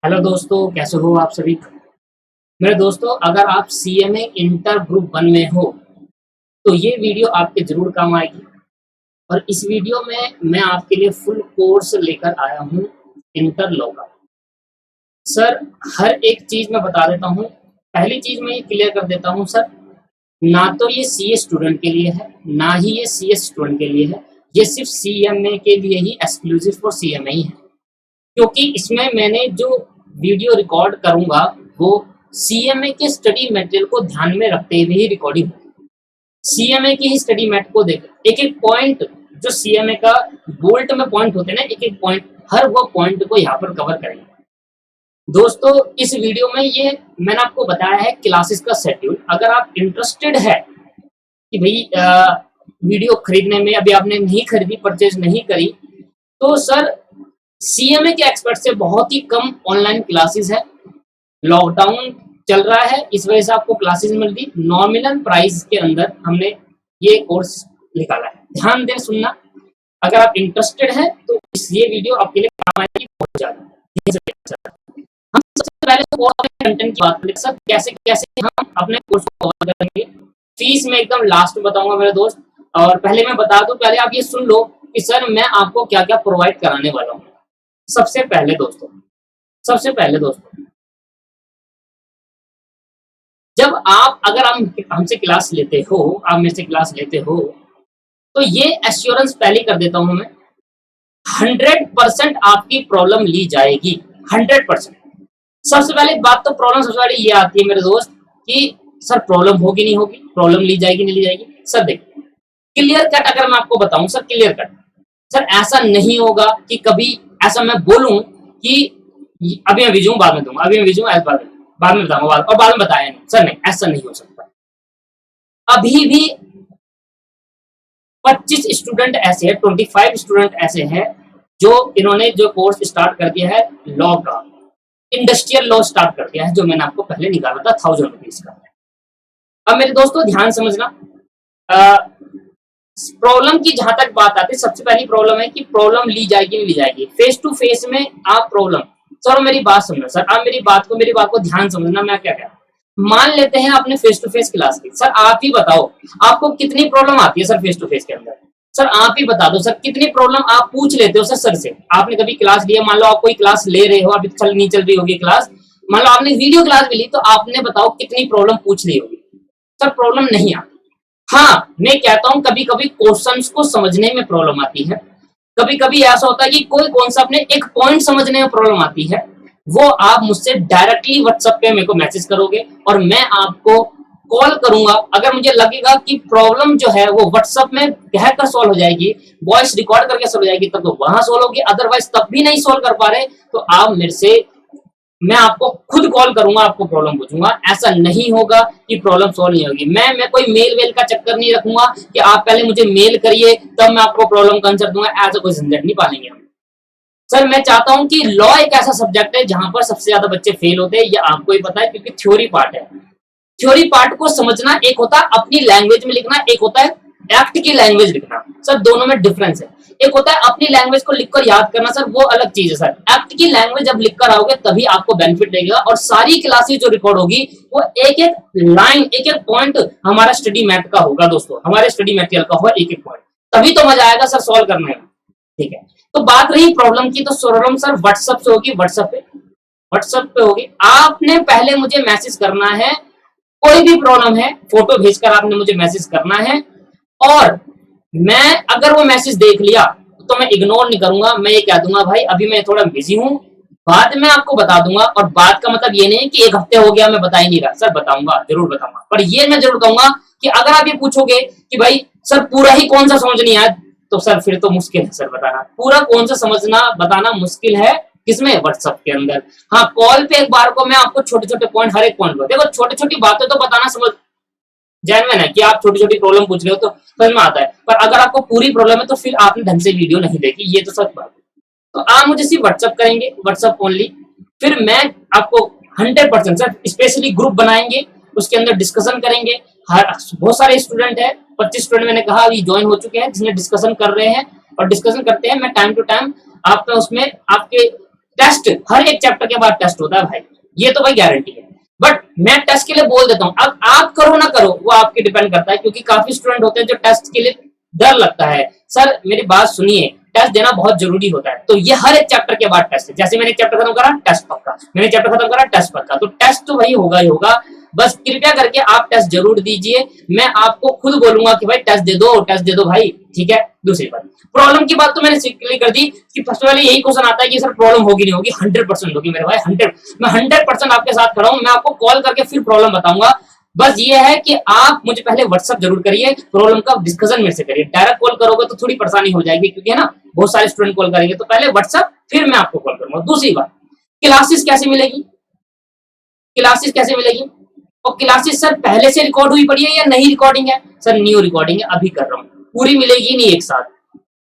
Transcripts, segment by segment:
Hello दोस्तों, कैसे हो आप सभी। मेरे दोस्तों, अगर आप सीएमए इंटर ग्रुप 1 में हो तो ये वीडियो आपके जरूर काम आएगी। और इस वीडियो में मैं आपके लिए फुल कोर्स लेकर आया हूँ इंटर लॉ का। सर, हर एक चीज मैं बता देता हूँ। पहली चीज मैं ये क्लियर कर देता हूँ सर, ना तो ये सीए स्टूडेंट के लिए है, ना ही ये सीएस स्टूडेंट के लिए है। ये सिर्फ सीएमए के लिए ही, एक्सक्लूसिव फॉर सीएमए ही है। क्योंकि इसमें मैंने जो वीडियो रिकॉर्ड करूंगा वो सीएमए के स्टडी मटेरियल को ध्यान में रखते हुए ही रिकॉर्डिंग होगी। सीएमए की ही स्टडी मैट को देख एक एक पॉइंट, जो सीएमए का बोल्ट में पॉइंट होते हैं ना, एक एक पॉइंट, हर वो पॉइंट को यहाँ पर कवर करेंगे। दोस्तों, इस वीडियो में ये मैंने आपको बताया है क्लासेस का शेड्यूल। अगर आप इंटरेस्टेड है कि भाई वीडियो खरीदने में, अभी आपने नहीं खरीदी, परचेज नहीं करी, तो सर सीएमए के एक्सपर्ट से बहुत ही कम ऑनलाइन क्लासेस है। लॉकडाउन चल रहा है, इस वजह से आपको क्लासेस मिल रही। नॉमिनल प्राइस के अंदर हमने ये कोर्स निकाला है। ध्यान दें, सुनना। अगर आप इंटरेस्टेड हैं तो ये वीडियो आपके लिए काम आएगी बहुत ज्यादा। हम सबसे पहले तो कोर्स कंटेंट की बात करें सर, कैसे कैसे हम अपने कोर्स को कवर करेंगे। फीस में एकदम लास्ट में बताऊंगा मेरे दोस्त। और पहले मैं बता दूं, पहले आप ये सुन लो कि सर मैं आपको क्या क्या प्रोवाइड कराने वाला हूँ। सबसे पहले दोस्तों, जब आप अगर हम हमसे क्लास लेते हो, आप मेरे से क्लास लेते हो, तो ये एश्योरेंस पहले कर देता हूं मैं, 100% आपकी प्रॉब्लम ली जाएगी। 100%। सबसे पहले बात तो प्रॉब्लम सबसे पहले ये आती है मेरे दोस्त कि सर प्रॉब्लम होगी नहीं होगी, प्रॉब्लम ली जाएगी नहीं ली जाएगी। सर देखिए, क्लियर कट अगर मैं आपको बताऊं सर, क्लियर कट सर, ऐसा नहीं होगा कि कभी ऐसा मैं बोलूं कि अभी मैं विजूं बाद में दूंगा, अभी मैं विजूं बाद में बताऊंगा, और बाद में बताया नहीं सर, नहीं, ऐसा नहीं हो सकता। अभी भी 25 स्टूडेंट ऐसे हैं, 25 स्टूडेंट ऐसे हैं जो इन्होंने जो कोर्स स्टार्ट कर दिया है लॉ का, इंडस्ट्रियल लॉ स्टार्ट कर दिया है, जो मैंने आपको पहले निकाला था 1000 रुपीज का। अब मेरे दोस्तों ध्यान समझना, प्रॉब्लम की जहां तक बात आती है, सबसे पहली प्रॉब्लम है कि प्रॉब्लम ली जाएगी नहीं ली जाएगी। फेस टू फेस में आप प्रॉब्लम, सर मेरी बात समझना सर, आप मेरी बात को ध्यान समझना। मैं क्या कह रहा हूं, मान लेते हैं आपने फेस टू फेस क्लास की। सर आप ही बताओ आपको कितनी प्रॉब्लम आती है सर फेस टू फेस के अंदर। सर आप ही बता दो सर, कितनी प्रॉब्लम आप पूछ लेते हो सर से। आपने कभी क्लास लिया, मान लो आप कोई क्लास ले रहे हो, अभी नहीं चल रही होगी क्लास, मान लो आपने वीडियो क्लास भी ली, तो आपने बताओ कितनी प्रॉब्लम पूछ ली होगी। सर प्रॉब्लम नहीं आती। हाँ, मैं कहता हूं कभी कभी क्वेश्चंस को समझने में प्रॉब्लम आती है। कभी कभी ऐसा होता है कि कोई कॉन्सेप्ट में एक पॉइंट समझने में प्रॉब्लम आती है। वो आप मुझसे डायरेक्टली व्हाट्सएप पे मेरे को मैसेज करोगे और मैं आपको कॉल करूंगा। अगर मुझे लगेगा कि प्रॉब्लम जो है वो व्हाट्सएप में कहकर सॉल्व हो जाएगी, वॉइस रिकॉर्ड करके सॉल्व हो जाएगी, तब तो वहां सॉल्व होगी। अदरवाइज तब भी नहीं सॉल्व कर पा रहे तो आप मेरे से, मैं आपको खुद कॉल करूंगा, आपको प्रॉब्लम पूछूंगा। ऐसा नहीं होगा कि प्रॉब्लम सॉल्व नहीं होगी। मैं कोई मेल वेल का चक्कर नहीं रखूंगा कि आप पहले मुझे मेल करिए तब मैं आपको प्रॉब्लम का आंसर दूंगा। ऐसा कोई झंझट नहीं पालेंगे हम। सर मैं चाहता हूं कि लॉ एक ऐसा सब्जेक्ट है जहां पर सबसे ज्यादा बच्चे फेल होते हैं, ये आपको ही पता है, क्योंकि थ्योरी पार्ट है। थ्योरी पार्ट को समझना एक होता है अपनी लैंग्वेज में लिखना, एक होता है एक्ट की लैंग्वेज लिखना। सर दोनों में डिफरेंस है। एक होता है अपनी लैंग्वेज को लिखकर याद करना, सर वो अलग चीज है। सर एक्ट की लैंग्वेज जब लिखकर आओगे तभी आपको बेनिफिट देगा। और सारी क्लासेस जो रिकॉर्ड होगी वो एक एक लाइन, एक एक पॉइंट हमारा स्टडी मैट का होगा दोस्तों, हमारे स्टडी मटेरियल का होगा एक एक पॉइंट, तभी तो मजा आएगा सर सॉल्व करने में। ठीक है, तो बात रही प्रॉब्लम की, तो प्रॉब्लम सर व्हाट्सएप से होगी, व्हाट्सएप पे होगी। आपने पहले मुझे मैसेज करना है, कोई भी प्रॉब्लम है फोटो भेजकर आपने मुझे मैसेज करना है। और मैं अगर वो मैसेज देख लिया तो मैं इग्नोर नहीं करूंगा, मैं ये कह दूंगा भाई अभी मैं थोड़ा बिजी हूं, बाद में आपको बता दूंगा। और बात का मतलब ये नहीं कि एक हफ्ते हो गया मैं बता ही नहीं रहा। सर बताऊंगा, जरूर बताऊंगा, पर ये मैं जरूर कहूंगा कि अगर आप ये पूछोगे कि भाई सर पूरा ही कौन सा समझ नहीं आया, तो सर फिर तो मुश्किल है सर बताना, पूरा कौन सा समझना बताना मुश्किल है। किसमें? व्हाट्सएप के अंदर। हाँ, कॉल पे एक बार को मैं आपको छोटे छोटे पॉइंट, हर एक पॉइंट को देखो, छोटी छोटी बातें तो बताना समझ जेन्युइन है कि आप छोटी छोटी प्रॉब्लम पूछ रहे हो तो समझ में आता है, पर अगर आपको पूरी प्रॉब्लम है तो फिर आपने ढंग से वीडियो नहीं देखी, ये तो सच बात है। तो आप मुझे सिर्फ व्हाट्सएप करेंगे, व्हाट्सएप ओनली, फिर मैं आपको 100% सर स्पेशली ग्रुप बनाएंगे, उसके अंदर डिस्कशन करेंगे। हर बहुत सारे स्टूडेंट है, 25 स्टूडेंट मैंने कहा अभी ज्वाइन हो चुके हैं, जिसमें डिस्कशन कर रहे हैं और डिस्कशन करते हैं। मैं टाइम टू टाइम आपका उसमें आपके टेस्ट हर एक चैप्टर के बाद टेस्ट होता है भाई, ये तो भाई गारंटी है। बट मैं टेस्ट के लिए बोल देता हूं, अब आप करो ना करो वो आपके डिपेंड करता है, क्योंकि काफी स्टूडेंट होते हैं जो टेस्ट के लिए डर लगता है। सर मेरी बात सुनिए, टेस्ट देना बहुत जरूरी होता है। तो ये हर एक चैप्टर के बाद टेस्ट है। जैसे मैंने चैप्टर खत्म करा टेस्ट पक्का, मैंने चैप्टर खत्म करा टेस्ट पक्का, तो टेस्ट तो वही होगा ही होगा। बस कृपया करके आप टेस्ट जरूर दीजिए। मैं आपको खुद बोलूंगा कि भाई टेस्ट दे दो भाई, ठीक है। दूसरी बात, प्रॉब्लम की बात तो मैंने क्लियर कर दी कि सबसे पहले यही क्वेश्चन आता है कि सर प्रॉब्लम होगी नहीं होगी, 100% होगी मेरे भाई, 100। मैं 100% आपके साथ खड़ा हूं, मैं आपको कॉल करके फिर प्रॉब्लम बताऊंगा। बस ये है कि आप मुझे पहले व्हाट्सअप जरूर करिए, प्रॉब्लम का डिस्कशन मेरे से करिए। डायरेक्ट कॉल करोगे तो थोड़ी परेशानी हो जाएगी, क्योंकि है ना बहुत सारे स्टूडेंट कॉल करेंगे, तो पहले व्हाट्सअप फिर मैं आपको कॉल करूंगा। दूसरी बात, क्लासेस कैसे मिलेगी, क्लासेस कैसे मिलेगी? और क्लासेस सर पहले से रिकॉर्ड हुई पड़ी है या नई रिकॉर्डिंग है? सर न्यू रिकॉर्डिंग है, अभी कर रहा हूँ, पूरी मिलेगी नहीं एक साथ।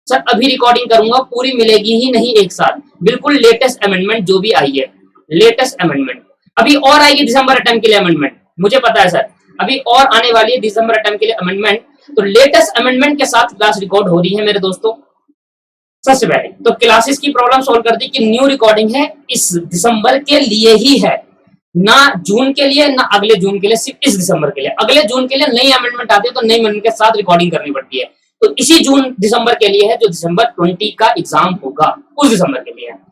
सर अभी रिकॉर्डिंग करूंगा, पूरी मिलेगी ही नहीं एक साथ, बिल्कुल लेटेस्ट अमेंडमेंट जो भी आई है, लेटेस्ट अमेंडमेंट अभी और आएगी दिसंबर अटेम्प्ट के लिए अमेंडमेंट, मुझे पता है सर, अभी और आने वाली है दिसंबर अटेम्प्ट के लिए अमेंडमेंट। तो लेटेस्ट अमेंडमेंट के साथ क्लास रिकॉर्ड हो रही है मेरे दोस्तों। सबसे पहले तो क्लासेस की प्रॉब्लम सॉल्व कर दी कि न्यू रिकॉर्डिंग है, इस दिसंबर के लिए ही है, ना जून के लिए ना अगले जून के लिए, सिर्फ इस दिसंबर के लिए। अगले जून के लिए नई अमेंडमेंट आती है तो नई अमेंडमेंट के साथ रिकॉर्डिंग करनी पड़ती है, तो इसी जून दिसंबर के लिए है, जो दिसंबर 20 का एग्जाम होगा उस दिसंबर के लिए है।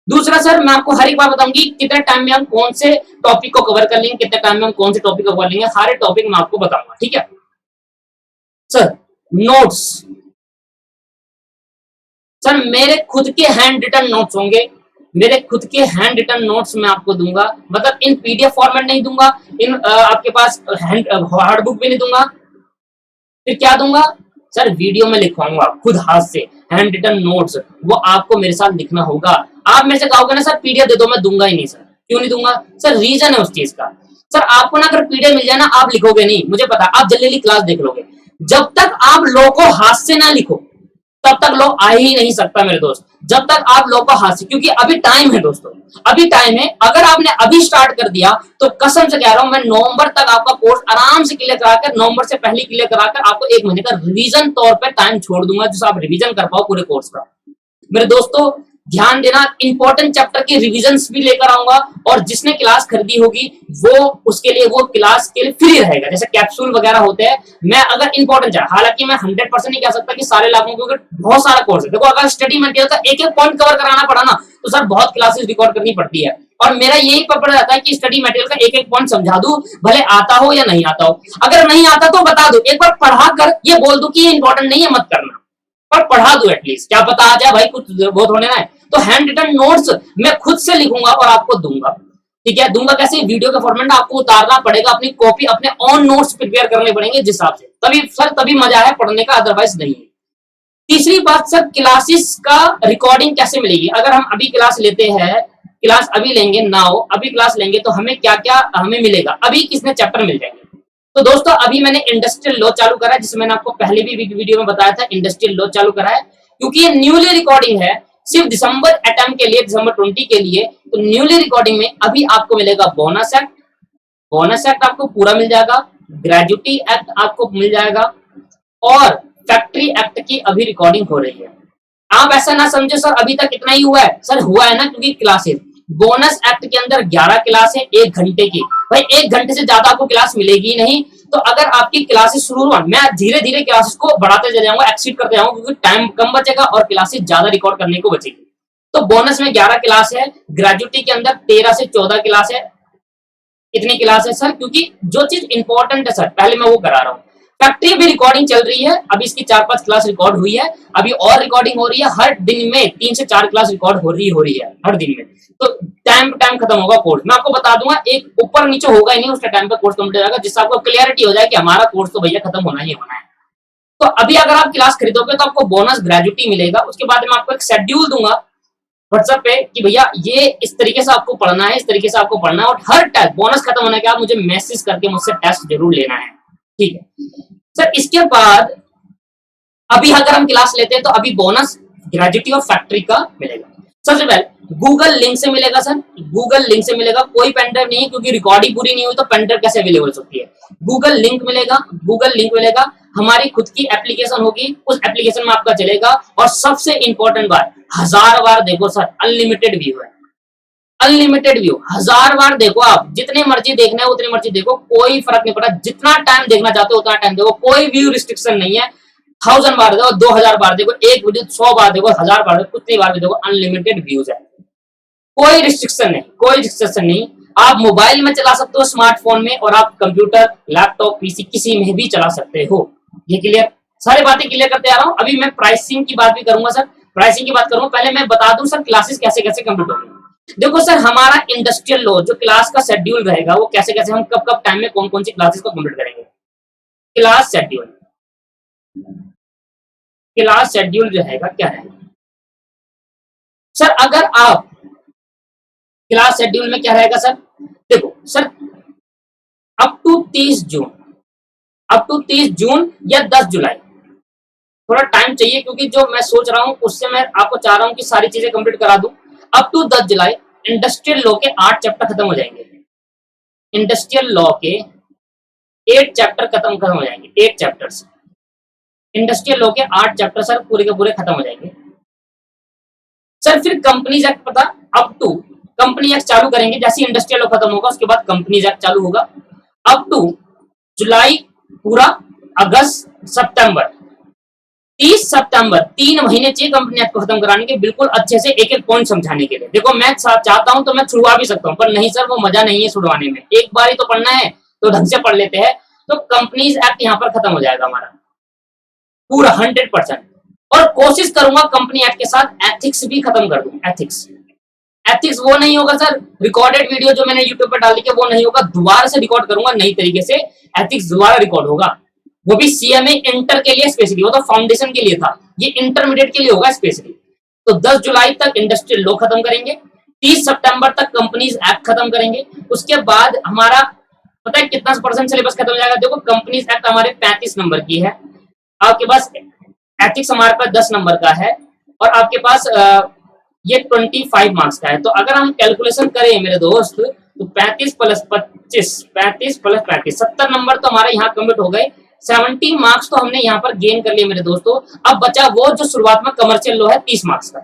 दूसरा सर, मैं आपको हर एक बार बताऊंगी कितने टाइम में हम कौन से टॉपिक को कवर कर लेंगे, कितने टाइम में हम कौन से टॉपिक को कवर लेंगे, सारे टॉपिक मैं आपको बताऊंगा, ठीक है सर। नोट्स सर मेरे खुद के हैंड रिटन नोट्स होंगे, मेरे खुद के हैंड रिटन नोट्स मैं आपको दूंगा, मतलब इन पीडीएफ फॉर्मेट नहीं दूंगा, इन आपके पास हार्ड बुक भी नहीं दूंगा। फिर क्या दूंगा सर? वीडियो में लिखवाऊंगा खुद हाथ से, हैंड रिटन नोट्स, वो आपको मेरे साथ लिखना होगा। आप मेरे से कहोगे ना सर पीडीएफ दे दो, मैं दूंगा ही नहीं सर। क्यों नहीं दूंगा सर? रीजन है उस चीज का। सर आपको ना अगर पीडीएफ मिल जाए ना, आप लिखोगे नहीं, मुझे पता, आप जल्दी क्लास देख लोगे। जब तक आप लो को हाथ से ना लिखो तब तक लो आ ही नहीं सकता मेरे दोस्त, जब तक आप लो को हाथ से, क्योंकि अभी टाइम है दोस्तों, अभी टाइम है। अगर आपने अभी स्टार्ट कर दिया तो कसम से कह रहा हूं मैं, नवंबर तक आपका कोर्स आराम से क्लियर कराकर, नवंबर से पहले क्लियर कराकर आपको 1 महीने का रिवीजन तौर पर टाइम छोड़ दूंगा, जिससे आप रिवीजन कर पाओ पूरे कोर्स का। मेरे दोस्तों ध्यान देना, इंपॉर्टेंट चैप्टर के रिविजन्स भी लेकर आऊंगा, और जिसने क्लास खरीदी होगी वो उसके लिए वो क्लास के लिए फ्री रहेगा, जैसे कैप्सूल वगैरह होते हैं। मैं अगर इंपॉर्टेंट, हालांकि मैं 100% नहीं कह सकता कि सारे लागू, क्योंकि बहुत सारा कोर्स है। देखो अगर स्टडी मटेरियल का एक एक पॉइंट कवर कराना पड़ा ना तो सर बहुत क्लासेस रिकॉर्ड करनी पड़ती है, और मेरा यही पर्पस रहता है कि स्टडी मटेरियल का एक एक पॉइंट समझा दूं, भले आता हो या नहीं आता हो। अगर नहीं आता तो बता दो, एक बार पढ़ा कर ये बोल दो कि ये इंपॉर्टेंट नहीं है मत करना, पर पढ़ा दो एटलीस्ट, क्या पता आ जाए भाई, कुछ बहुत होने ना है। तो हैंड रिटन नोट्स मैं खुद से लिखूंगा और आपको दूंगा, ठीक है। दूंगा कैसे? वीडियो के फॉर्मेट में आपको उतारना पड़ेगा, अपनी कॉपी, अपने ऑन नोट्स प्रिपेयर करने पड़ेंगे जिस हिसाब से, तभी सर तभी मजा है पढ़ने का, अदरवाइज नहीं है। तीसरी बात सर, क्लासेस का रिकॉर्डिंग कैसे मिलेगी? अगर हम अभी क्लास लेते हैं, क्लास अभी लेंगे नाउ, अभी क्लास लेंगे तो हमें क्या क्या हमें मिलेगा, अभी किसने चैप्टर मिल जाएंगे। तो दोस्तों अभी मैंने इंडस्ट्रियल लॉ चालू करा है, जिसमें मैंने आपको पहले भी वीडियो में बताया था, इंडस्ट्रियल लॉ चालू करा है, क्योंकि ये न्यूली रिकॉर्डिंग है, सिर्फ दिसंबर अटेम्प्ट के लिए, दिसंबर 20 के लिए। तो न्यूली रिकॉर्डिंग में अभी आपको मिलेगा बोनस एक्ट, बोनस एक्ट आपको पूरा मिल जाएगा, ग्रेजुटी एक्ट आपको मिल जाएगा, और फैक्ट्री एक्ट की अभी रिकॉर्डिंग हो रही है। आप ऐसा ना समझे सर अभी तक इतना ही हुआ है, सर हुआ है ना, क्योंकि क्लासेस, बोनस एक्ट के अंदर 11 क्लास है 1 घंटे की, भाई 1 घंटे से ज्यादा आपको क्लास मिलेगी नहीं। तो अगर आपकी क्लासेस शुरू हुआ, मैं धीरे धीरे क्लासेस को बढ़ाते चले जाऊंगा, एक्सीड करते जाऊंगा, क्योंकि टाइम कम बचेगा और क्लासेस ज्यादा रिकॉर्ड करने को बचेगी। तो बोनस में 11 क्लास है, ग्रेजुटी के अंदर 13 से 14 क्लास है, इतनी क्लास है सर, क्योंकि जो चीज इंपॉर्टेंट है सर पहले मैं वो करा रहा हूँ। फैक्ट्री भी रिकॉर्डिंग चल रही है, अभी इसकी 4-5 क्लास रिकॉर्ड हुई है, अभी और रिकॉर्डिंग हो रही है, हर दिन में 3 से 4 क्लास रिकॉर्ड हो रही है हर दिन में। तो टाइम टाइम खत्म होगा कोर्स, मैं आपको बता दूंगा, एक ऊपर नीचे होगा ही नहीं, उसके टाइम पे कोर्स कंप्लीट हो जाएगा, जिससे आपको क्लियरिटी हो जाए कि हमारा कोर्स तो भैया खत्म होना ही होना है। तो अभी अगर आप क्लास खरीदोगे तो आपको बोनस ग्रेजुटी मिलेगा, उसके बाद मैं आपको एक शेड्यूल दूंगा व्हाट्सएप पे कि भैया ये इस तरीके से आपको पढ़ना है, इस तरीके से आपको पढ़ना है, और हर टेस्ट बोनस खत्म होने के बाद मुझे मैसेज करके मुझसे टेस्ट जरूर लेना है, ठीक है सर। इसके बाद अभी अगर हम क्लास लेते हैं तो अभी बोनस ग्रेजुटी और फैक्ट्री का मिलेगा। सबसे पहले गूगल लिंक से मिलेगा सर, गूगल लिंक से मिलेगा, कोई पेनड्राइव नहीं है, क्योंकि रिकॉर्डिंग पूरी नहीं हुई तो पेनड्राइव कैसे अवेलेबल हो सकती है। गूगल लिंक मिलेगा, गूगल लिंक मिलेगा, हमारी खुद की एप्लीकेशन होगी, उस एप्लीकेशन में आपका चलेगा, और सबसे इंपॉर्टेंट बात, 1000 बार देखो सर, अनलिमिटेड व्यू है, अनलिमिटेड व्यू, 1000 बार देखो, आप जितने मर्जी देखना है उतने मर्जी देखो, कोई फर्क नहीं पड़ता, जितना टाइम देखना चाहते हो उतना टाइम देखो, कोई व्यू रिस्ट्रिक्शन नहीं है। 1000 बार देखो, 2000 बार देखो, एक वीडियो 100 बार देखो, 1000 बार देखो, कितनी बार भी देखो, अनलिमिटेड व्यूज है, कोई रिस्ट्रिक्शन नहीं, कोई रिस्ट्रिक्शन नहीं। आप मोबाइल में चला सकते हो, स्मार्टफोन में, और आप कंप्यूटर, लैपटॉप, पीसी किसी में भी चला सकते हो। ये क्लियर, सारी बातें क्लियर करते आ रहा हूं। अभी मैं प्राइसिंग की बात भी करूंगा सर, प्राइसिंग की बात करूंगा। पहले मैं बता दूं सर क्लासेस कैसे कैसे कंप्लीट होंगी। देखो सर, हमारा इंडस्ट्रियल लॉ जो क्लास का शेड्यूल रहेगा वो कैसे कैसे, हम कब कब टाइम में कौन कौन सी क्लासेस को कंप्लीट करेंगे। क्लास शेड्यूल, क्लास शेड्यूल जो रहेगा क्या है सर, अगर आप क्लास शेड्यूल में क्या रहेगा सर, देखो sir, up to 30 June, up to 30 June या 10 जुलाई, थोड़ा टाइम चाहिए क्योंकि जो मैं सोच रहा हूं उससे मैं आपको चाह रहा हूं कि सारी चीजें कंप्लीट करा दूं। Up to 10 July industrial law के 8 चैप्टर खत्म हो जाएंगे, इंडस्ट्रियल लॉ के 8 चैप्टर खत्म हो जाएंगे, 8 चैप्टर्स, इंडस्ट्रियल लॉ के 8 चैप्टर सर पूरे के पूरे खत्म हो जाएंगे सर। फिर कंपनीज एक्ट पता, अप टू कंपनी एक्ट चालू करेंगे, जैसे इंडस्ट्रियल लॉ खत्म होगा उसके बाद कंपनीज एक्ट चालू होगा। अप टू जुलाई पूरा, अगस्त, सितंबर, 30 सितंबर, 3 महीने चाहिए कंपनी एक्ट को खत्म कराने के, बिल्कुल अच्छे से एक एक पॉइंट समझाने के लिए। देखो मैं चाहता हूं तो मैं छुड़वा भी सकता हूं, पर नहीं सर, वो मजा नहीं है छुड़वाने में, एक बार ही तो पढ़ना है तो ढंग से पढ़ लेते हैं। तो कंपनीज एक्ट यहाँ पर खत्म हो जाएगा हमारा पूरा 100%, और कोशिश करूंगा कंपनी एक्ट के साथ एथिक्स भी खत्म कर दूं। एथिक्स, एथिक्स वो नहीं होगा सर, रिकॉर्डेड वीडियो जो मैंने यूट्यूब पर डाल दी वो नहीं होगा, दोबारा से रिकॉर्ड करूंगा नई तरीके से, एथिक्स दोबारा रिकॉर्ड होगा, वो भी सीएमए इंटर के लिए स्पेशली, वो तो फाउंडेशन के लिए था, ये इंटरमीडिएट के लिए होगा स्पेशली। तो 10 जुलाई तक इंडस्ट्रियल लॉ खत्म करेंगे, 30 सितंबर तक कंपनीज एक्ट खत्म करेंगे, उसके बाद हमारा पता है कितना % सिलेबस खत्म हो जाएगा। देखो कंपनीज एक्ट हमारे 35 नंबर की है, आपके पास एथिक्स हमारे पास 10 नंबर का है, और आपके पास ये 25 मार्क्स का है। तो अगर हम कैलकुलेशन करें मेरे दोस्त, तो 35 प्लस 25, 35 प्लस 35, 70 नंबर तो हमारे यहाँ कम्प्लीट हो गए, 70 मार्क्स तो हमने यहाँ पर गेन कर लिए मेरे दोस्तों। अब बचा वो जो शुरुआत में कमर्शियल लॉ है 30 मार्क्स का,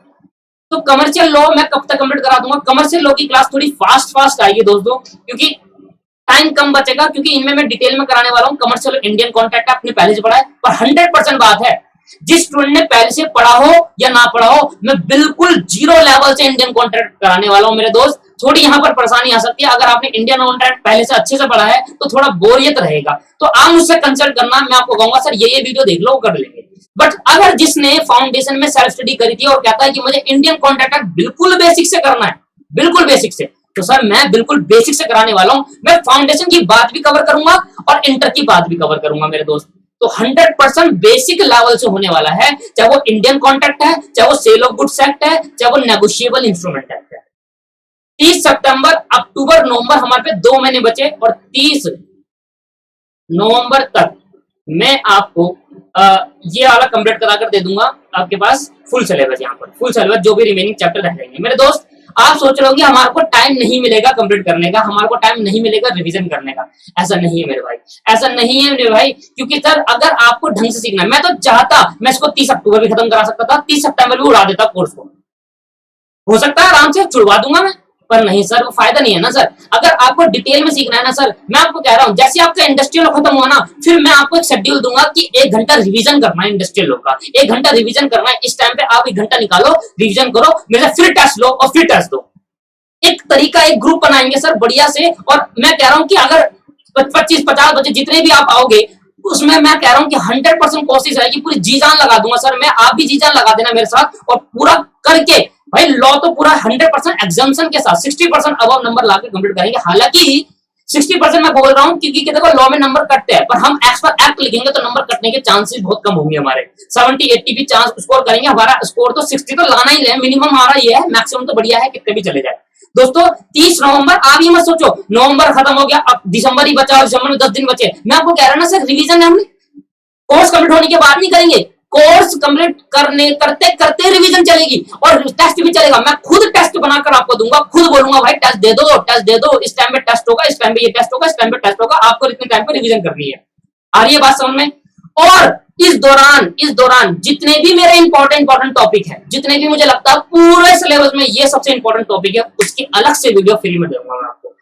तो कमर्शियल लॉ मैं कब तक कंप्लीट करा दूंगा। कमर्शियल लॉ की क्लास थोड़ी फास्ट आएगी दोस्तों, क्योंकि टाइम कम बचेगा, क्योंकि इनमें मैं डिटेल में कराने वाला हूँ। कमर्शियल इंडियन कॉन्ट्रैक्ट आपने पहले से पढ़ा है, पर 100% बात है, जिस स्टूडेंट ने पहले से पढ़ा हो या ना पढ़ा हो, मैं बिल्कुल 0 लेवल से इंडियन कॉन्ट्रैक्ट कराने वाला हूं मेरे दोस्त। थोड़ी यहाँ पर परेशानी आ सकती है, अगर आपने इंडियन कॉन्ट्रैक्ट पहले से अच्छे से पढ़ा है तो थोड़ा बोरियत रहेगा, तो आप मुझसे कंसल्ट करना, मैं आपको कहूंगा सर ये वीडियो देख लो, कर लेंगे। बट अगर जिसने फाउंडेशन में सेल्फ स्टडी करी थी और कहता है कि मुझे इंडियन कॉन्ट्रैक्ट बिल्कुल बेसिक से करना है, बिल्कुल बेसिक से, तो सर मैं बिल्कुल बेसिक से कराने वाला हूं। मैं फाउंडेशन की बात भी कवर करूंगा और इंटर की बात भी कवर करूंगा मेरे दोस्त। तो 100% बेसिक लेवल से होने वाला है, चाहे वो इंडियन कॉन्ट्रैक्ट है, चाहे वो सेल ऑफ गुड्स एक्ट है, चाहे वो नेगोशिएबल इंस्ट्रूमेंट एक्ट है। 30 सितंबर, अक्टूबर, नवंबर हमारे पे 2 महीने बचे, और 30 नवंबर तक मैं आपको ये वाला कंप्लीट करा कर दे दूंगा आपके पास फुल सिलेबस। यहाँ पर फुल सिलेबस जो भी रिमेनिंग चैप्टर रह जाएंगे मेरे दोस्त। आप सोच रहे हो कि हमारे को टाइम नहीं मिलेगा कंप्लीट करने का, हमारे को टाइम नहीं मिलेगा रिवीजन करने का, ऐसा नहीं है मेरे भाई, ऐसा नहीं है मेरे भाई। क्योंकि सर अगर आपको ढंग से सीखना है, मैं तो चाहता मैं इसको 30 अक्टूबर भी खत्म करा सकता था, 30 सितंबर भी उड़ा देता कोर्स को, हो सकता है आराम से छुड़वा दूंगा मैं, पर नहीं सर, वो फायदा नहीं है ना सर। अगर आपको डिटेल में सीखना है ना सर, मैं आपको कह रहा हूं, जैसे आपका इंडस्ट्रियल लॉ खत्म हुआ ना, फिर मैं आपको एक शेड्यूल दूंगा कि 1 घंटा रिवीजन करना है इंडस्ट्रियल लॉ का, 1 घंटा रिवीजन करना है। इस टाइम पे आप 1 घंटा निकालो, रिवीजन करो, मेरे फिर टेस्ट लो और फिर टेस्ट दो। एक तरीका, एक ग्रुप बनाएंगे सर बढ़िया से, और मैं कह रहा हूं कि अगर 25-50 बच्चे जितने भी आप आओगे, उसमें मैं कह रहा हूं कि 100% कोशिश है कि पूरी जी जान लगा दूंगा सर मैं, आप भी जी जान लगा देना मेरे साथ, और पूरा करके भाई लॉ तो पूरा 100% एग्जाम्पशन के साथ 60% अबव नंबर लाके कंप्लीट करेंगे। हालांकि 60% मैं बोल रहा हूं क्योंकि देखो लॉ में नंबर कटते हैं, पर हम एक्ट पर एक्ट लिखेंगे तो नंबर कटने के चांसेस बहुत कम होंगे हमारे। 70-80 भी चांस स्कोर करेंगे, हमारा स्कोर तो 60 तो लाना ही है, मिनिमम हमारा ये है, मैक्सिमम तो बढ़िया है कितने भी चले जाए। दोस्तों 30 नवंबर, आप ये मत सोचो नवंबर खत्म हो गया अब दिसंबर ही बचा, दिसंबर में 10 दिन बचे। मैं आपको कह रहा ना सर, रिवीजन हमने कोर्स कंप्लीट होने के बाद नहीं करेंगे, कोर्स कंप्लीट करते करते रिवीजन चलेगी और टेस्ट भी चलेगा। मैं खुद टेस्ट बनाकर आपको दूंगा, खुद बोलूंगा भाई टेस्ट दे दो, टेस्ट दे दो, इस टाइम पे टेस्ट होगा, इस टाइम पे ये टेस्ट होगा, इस टाइम पे टेस्ट होगा, आपको इतने टाइम पे रिवीजन करनी है। आ रही है बात समझ में? और इस दौरान जितने भी मेरे इंपॉर्टेंट टॉपिक है, जितने भी मुझे लगता है पूरे सिलेबस में ये सबसे इंपॉर्टेंट टॉपिक है, उसकी अलग से वीडियो फ्री में दूंगा मैं आपको।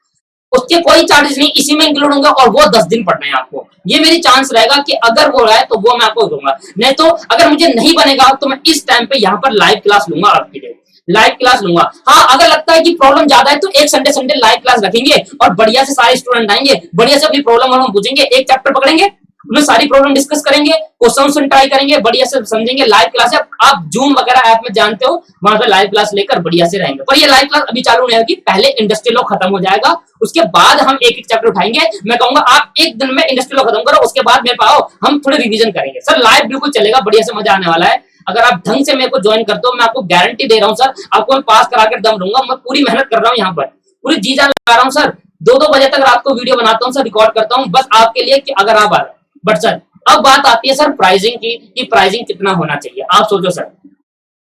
उसके कोई चार्जेस नहीं, इसी में इंक्लूड होंगे और वो 10 दिन पढ़ने हैं आपको। ये मेरी चांस रहेगा कि अगर वो रहा है तो वो मैं आपको दूंगा, नहीं तो अगर मुझे नहीं बनेगा तो मैं इस टाइम पे यहाँ पर लाइव क्लास लूंगा आपके लिए, लाइव क्लास लूंगा। हाँ, अगर लगता है कि प्रॉब्लम ज्यादा है तो एक संडे लाइव क्लास रखेंगे और बढ़िया से सारे स्टूडेंट आएंगे, बढ़िया से अपनी प्रॉब्लम हम पूछेंगे, एक चैप्टर पकड़ेंगे, उसमें सारी प्रॉब्लम डिस्कस करेंगे, क्वेश्चन ट्राई करेंगे, बढ़िया से समझेंगे। लाइव क्लास है, आप जूम वगैरह ऐप में जानते हो, वहां पे लाइव क्लास लेकर बढ़िया से रहेंगे। पर ये लाइव क्लास अभी चालू नहीं होगी, पहले इंडस्ट्रियल लॉ खत्म हो जाएगा, उसके बाद हम एक एक चैप्टर उठाएंगे। मैं कहूंगा आप एक दिन में इंडस्ट्रियल लॉ खत्म करो, उसके बाद मेरे पाओ, हम थोड़े रिवीजन करेंगे। सर लाइव बिल्कुल चलेगा, बढ़िया से मजा आने वाला है। अगर आप ढंग से मेरे को ज्वाइन करते हो, मैं आपको गारंटी दे रहा हूँ सर, आपको मैं पास करा कर दम दूंगा। मैं पूरी मेहनत कर रहा हूँ, यहाँ पर पूरी जी जान लगा रहा हूँ सर। 2-2 बजे तक रात को वीडियो बनाता हूँ सर, रिकॉर्ड करता हूँ बस आपके लिए कि अगर आप आ रहे। बट सर अब बात आती है सर प्राइसिंग की, कि प्राइसिंग कितना होना चाहिए। आप सोचो सर,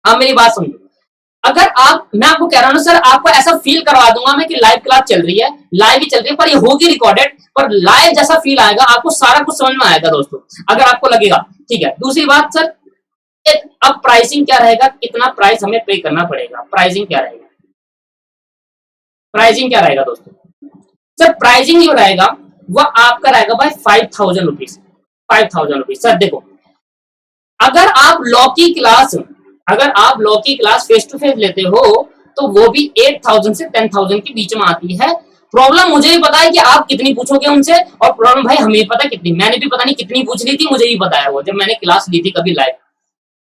आप मेरी बात समझो। अगर आप, मैं आपको कह रहा हूँ सर, आपको ऐसा फील करवा दूंगा मैं कि लाइव क्लास चल रही है, लाइव ही चल रही है, पर ये होगी रिकॉर्डेड, पर लाइव जैसा फील आएगा, आपको सारा कुछ समझ में आएगा दोस्तों, अगर आपको लगेगा। ठीक है, दूसरी बात सर, अब प्राइसिंग क्या रहेगा, कितना प्राइस हमें पे करना पड़ेगा, प्राइसिंग क्या रहेगा, प्राइसिंग क्या रहेगा दोस्तों। सर प्राइसिंग जो रहेगा वो आपका रहेगा भाई 5,000 रुपीज, 5,000 रुपीज। सर देखो, अगर आप लॉ की क्लास, अगर आप लॉ की क्लास फेस टू फेस लेते हो तो वो भी 8,000 से 10,000 के बीच में आती है। प्रॉब्लम मुझे भी पता है कि आप कितनी पूछोगे उनसे, और प्रॉब्लम भाई हमें पता है कितनी, मैंने भी पता नहीं कितनी पूछ ली थी, मुझे भी पता है वो, जब मैंने क्लास ली थी कभी लाइव।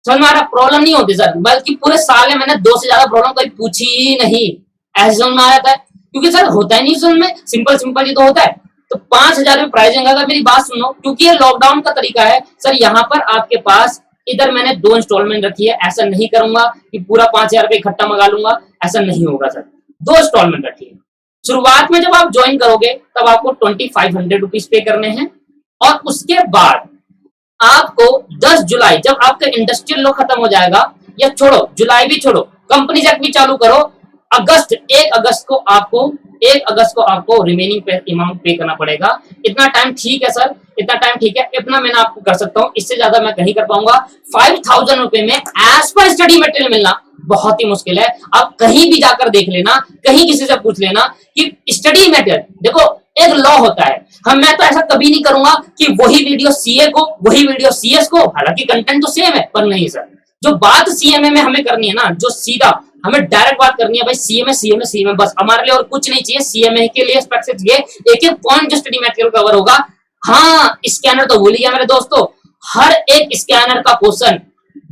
समझ में आ रहा, प्रॉब्लम नहीं होती सर, बल्कि पूरे साल में मैंने 2 से ज्यादा प्रॉब्लम कभी पूछी ही नहीं, ऐसे समझ में आ जाता है, क्योंकि सर होता ही नहीं समझ में, सिंपल सिंपल ही तो होता है। तो 5,000 में प्राइसिंग, अगर मेरी बात सुनो, क्योंकि ये लॉकडाउन का तरीका है सर, यहाँ पर आपके पास इधर मैंने 2 इंस्टॉलमेंट रखी है, ऐसा नहीं करूंगा कि पूरा 5,000 रुपए इकट्ठा मंगा लूंगा, ऐसा नहीं होगा सर। 2 इंस्टॉलमेंट रखी है। शुरुआत में जब आप ज्वाइन करोगे तब आपको 2,500 रुपीज पे करने हैं, और उसके बाद आपको 10 जुलाई जब आपका इंडस्ट्रियल लॉ खत्म हो जाएगा, या छोड़ो जुलाई भी छोड़ो, कंपनी एक्ट भी चालू करो, अगस्त 1 अगस्त को आपको 1 अगस्त को आपको रिमेनिंग अमाउंट पे करना पड़ेगा। इतना टाइम ठीक है सर, इतना टाइम ठीक है, इतना मैं आपको कर सकता हूँ, इससे ज्यादा मैं नहीं कर पाऊंगा। 5,000 रुपए में एज पर स्टडी मटेरियल मिलना बहुत ही मुश्किल है। आप कहीं भी जाकर देख लेना, कहीं किसी से पूछ लेना कि स्टडी मटेरियल, देखो एक लॉ होता है, हम, मैं तो ऐसा कभी नहीं करूंगा कि वही वीडियो सीए को, वही वीडियो सीएस को, हालांकि कंटेंट तो सेम है, पर नहीं सर, जो बात सीएमए में हमें करनी है ना, जो सीधा हमें डायरेक्ट बात करनी है भाई, सीएमए सीएमए सीएमए, बस हमारे लिए और कुछ नहीं चाहिए। सीएमए के लिए स्पेसिफिक ये एक एक पॉइंट जो स्टडी मटेरियल कवर होगा। हाँ, स्कैनर तो भूल गया मेरे दोस्तों, हर एक स्कैनर का क्वेश्चन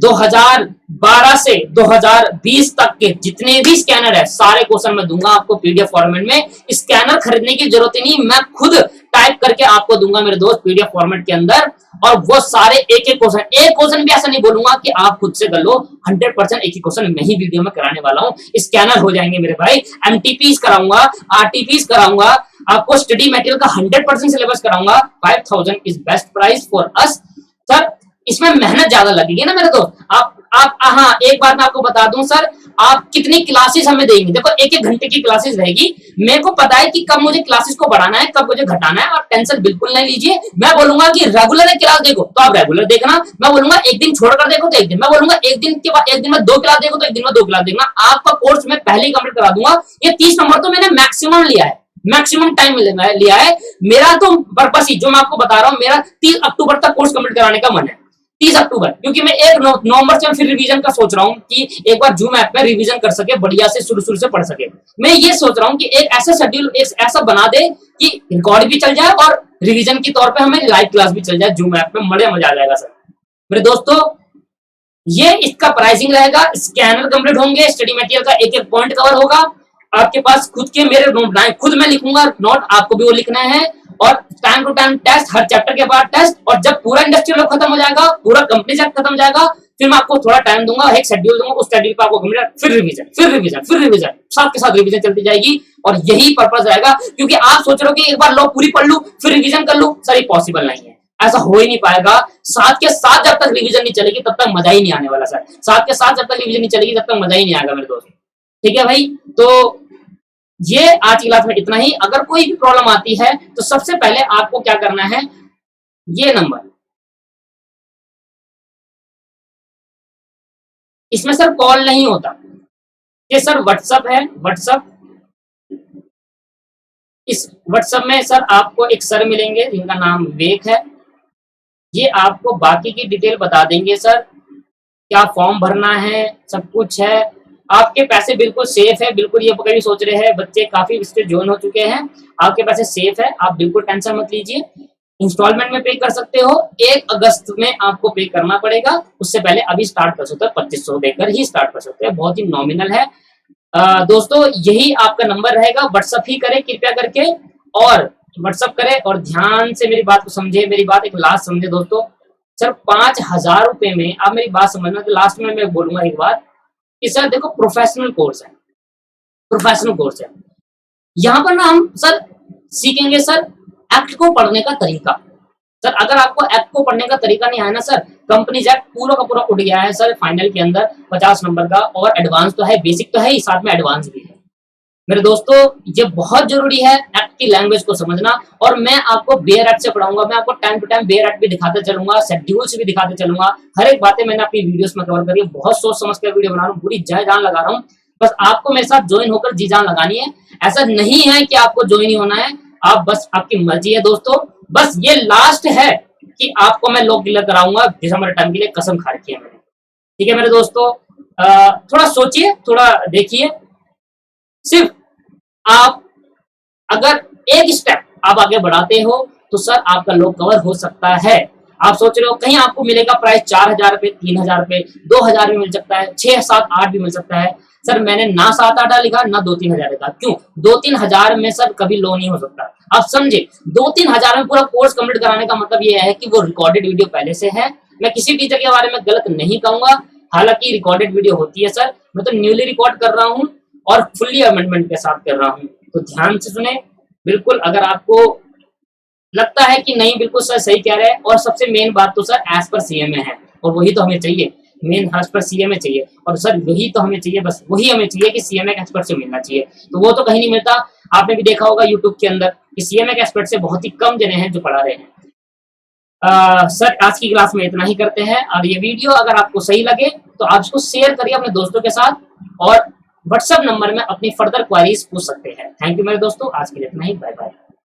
2012 से 2020 तक के जितने भी स्कैनर है, सारे क्वेश्चन मैं दूंगा आपको पीडीएफ फॉर्मेट में। स्कैनर खरीदने की जरूरत ही नहीं, मैं खुद टाइप करके आपको दूंगा मेरे दोस्त पीडीएफ फॉर्मेट के अंदर, और वो सारे एक एक क्वेश्चन भी ऐसा नहीं बोलूंगा कि आप खुद से कर लो, 100% एक ही क्वेश्चन मैं ही वीडियो में कराने वाला हूँ। स्कैनर हो जाएंगे मेरे भाई, एमटीपीज कराऊंगा, आरटीपीज कराऊंगा, आपको स्टडी मटेरियल का 100% सिलेबस कराऊंगा। 5,000 is best price for us sir. इसमें मेहनत ज्यादा लगेगी ना मेरे दोस्त। आप हाँ, एक बात मैं आपको बता दूं सर, आप कितनी क्लासेस हमें देंगे, देखो 1-1 घंटे की क्लासेस रहेगी। मेरे को पता है कि कब मुझे क्लासेस को बढ़ाना है, कब मुझे घटाना है, और टेंशन बिल्कुल नहीं लीजिए। मैं बोलूंगा कि रेगुलर क्लास देखो तो आप रेगुलर देखना, मैं बोलूंगा एक दिन छोड़कर देखो तो एक दिन, मैं बोलूंगा एक दिन के बाद एक दिन में 2 क्लास देखो तो एक दिन में 2 क्लास देखना। आपका कोर्स मैं पहले ही कंप्लीट करा दूंगा। ये 30 नंबर तो मैंने मैक्सिमम लिया है, मैक्सिमम टाइम लिया है। मेरा तो पर्पस ही, जो मैं आपको बता रहा हूँ, मेरा 30 अक्टूबर तक कोर्स कंप्लीट कराने का मन है, 30 अक्टूबर, क्योंकि मैं 1 नवंबर से फिर रिवीजन का सोच रहा हूँ कि एक बार जूम ऐप पे रिवीजन कर सके, बढ़िया से शुरू से पढ़ सके। मैं ये सोच रहा हूँ कि एक ऐसा शेड्यूल, एक ऐसा बना दे कि रिकॉर्ड भी चल जाए और रिवीजन के तौर पे हमें लाइव क्लास भी चल जाए जूम ऐप में, मजा आ जाएगा सर। मेरे दोस्तों, ये इसका प्राइसिंग रहेगा, स्कैनर कंप्लीट होंगे, स्टडी मटेरियल का एक एक पॉइंट कवर होगा, आपके पास खुद के मेरे नोट बनाए, खुद मैं लिखूंगा नोट, आपको भी वो लिखना है, और टाइम टू टाइम टेस्ट, हर चैप्टर के बाद टेस्ट। और जब पूरा इंडस्ट्रियल लॉ खत्म हो जाएगा, पूरा कंपनी से खत्म हो जाएगा, फिर मैं आपको थोड़ा टाइम दूंगा, एक शेड्यूल दूंगा, उस शेड्यूल पर आपको कंप्लीट, फिर रिवीजन, फिर रिवीजन, फिर रिवीजन, साथ के साथ रिवीजन चलती जाएगी। और यही पर्पस रहेगा, क्योंकि आप सोच रहे हो कि एक बार लॉ पूरी पढ़ लूं फिर रिवीजन कर लूं, सर ये पॉसिबल नहीं है, ऐसा हो ही नहीं पाएगा। साथ के साथ जब तक रिवीजन नहीं चलेगी तब तक मजा ही नहीं आने वाला सर, साथ के साथ जब तक रिवीजन नहीं चलेगी तब तक मजा ही नहीं आएगा मेरे दोस्त। ठीक है भाई, तो ये आज की क्लास में इतना ही। अगर कोई भी प्रॉब्लम आती है तो सबसे पहले आपको क्या करना है, ये नंबर इसमें सर कॉल नहीं होता, ये सर व्हाट्सअप है, व्हाट्सअप। इस व्हाट्सएप में सर आपको एक सर मिलेंगे जिनका नाम विवेक है, ये आपको बाकी की डिटेल बता देंगे सर, क्या फॉर्म भरना है, सब कुछ है। आपके पैसे बिल्कुल सेफ है, बिल्कुल ये कभी सोच रहे हैं बच्चे काफी इससे ज्वाइन हो चुके हैं, आपके पैसे सेफ है, आप बिल्कुल टेंशन मत लीजिए। इंस्टॉलमेंट में पे कर सकते हो, 1 अगस्त में आपको पे करना पड़ेगा, उससे पहले अभी स्टार्ट कर सकते हो, 2500 देकर ही स्टार्ट कर सकते हो, बहुत ही नॉमिनल है। दोस्तों यही आपका नंबर रहेगा, व्हाट्सअप ही करें कृपया करके, और व्हाट्सअप करें और ध्यान से मेरी बात को समझे, मेरी बात एक लास्ट समझे दोस्तों। सर 5000 रुपए में आप मेरी बात समझना, तो लास्ट में मैं बोलूंगा एक बात कि सर देखो प्रोफेशनल कोर्स है, प्रोफेशनल कोर्स है, यहाँ पर ना हम सर सीखेंगे सर एक्ट को पढ़ने का तरीका। सर अगर आपको एक्ट को पढ़ने का तरीका नहीं आया ना सर, कंपनीज एक्ट पूरा का पूरा उठ गया है सर फाइनल के अंदर 50 नंबर का, और एडवांस तो है, बेसिक तो है ही, साथ में एडवांस भी है। मेरे दोस्तों ये बहुत जरूरी है एक्ट की लैंग्वेज को समझना, और मैं आपको बेयर एक्ट से पढ़ाऊंगा, मैं आपको time to time bare act भी दिखाते चलूंगा, शेड्यूल्स भी दिखाते चलूंगा, हर एक बातें मैंने अपनी वीडियोस में कवर करी है, बहुत सोच समझ कर वीडियो बना रहा हूँ, पूरी जय जान लगा रहा हूँ, बस आपको मेरे साथ ज्वाइन होकर जी जान लगानी है। ऐसा नहीं है कि आपको ज्वाइन ही होना है, आप बस आपकी मर्जी है दोस्तों, बस ये लास्ट है कि आपको मैं लॉक क्लियर कराऊंगा दिसंबर टाइम के लिए, कसम खा रखी है मैंने। ठीक है मेरे दोस्तों, थोड़ा सोचिए, थोड़ा देखिए, सिर्फ आप अगर एक स्टेप आप आगे बढ़ाते हो तो सर आपका लॉक कवर हो सकता है। आप सोच रहे हो कहीं आपको मिलेगा प्राइस 4000 रुपए, 3000 रुपए, 2000 भी मिल सकता है, 6, 7, 8 भी मिल सकता है। सर मैंने ना 7, 8 लिखा, ना 2, 3 हजार लिखा, क्यों? 2, 3 हजार में सर कभी लो नहीं हो सकता। आप समझे, 2, 3 हजार में पूरा कोर्स कंप्लीट कराने का मतलब ये है कि वो रिकॉर्डेड वीडियो पहले से है। मैं किसी टीचर के बारे में गलत नहीं कहूंगा, हालांकि रिकॉर्डेड वीडियो होती है सर, मैं तो न्यूली रिकॉर्ड कर रहा हूँ और फुल्ली अमेंडमेंट के साथ कर रहा हूँ, तो ध्यान से सुने बिल्कुल। अगर आपको लगता है कि नहीं बिल्कुल सर सही कह रहे हैं, और सबसे मेन बात तो सर एज पर सीएमए है, और वही तो हमें चाहिए, मेन एज पर सीएमए चाहिए, और सर वही तो हमें चाहिए, बस वही हमें चाहिए कि सीएमए के एक्सपर्ट से मिलना चाहिए, तो वो तो कहीं नहीं मिलता। आपने भी देखा होगा यूट्यूब के अंदर कि सीएमए के एक्सपर्ट से बहुत ही कम जने हैं जो पढ़ा रहे हैं। सर आज की क्लास में इतना ही करते हैं, और ये वीडियो अगर आपको सही लगे तो आप इसको शेयर करिए अपने दोस्तों के साथ, और व्हाट्सएप नंबर में अपनी फर्दर क्वारीज पूछ सकते हैं। थैंक यू मेरे दोस्तों, आज के लिए इतना ही, बाय बाय।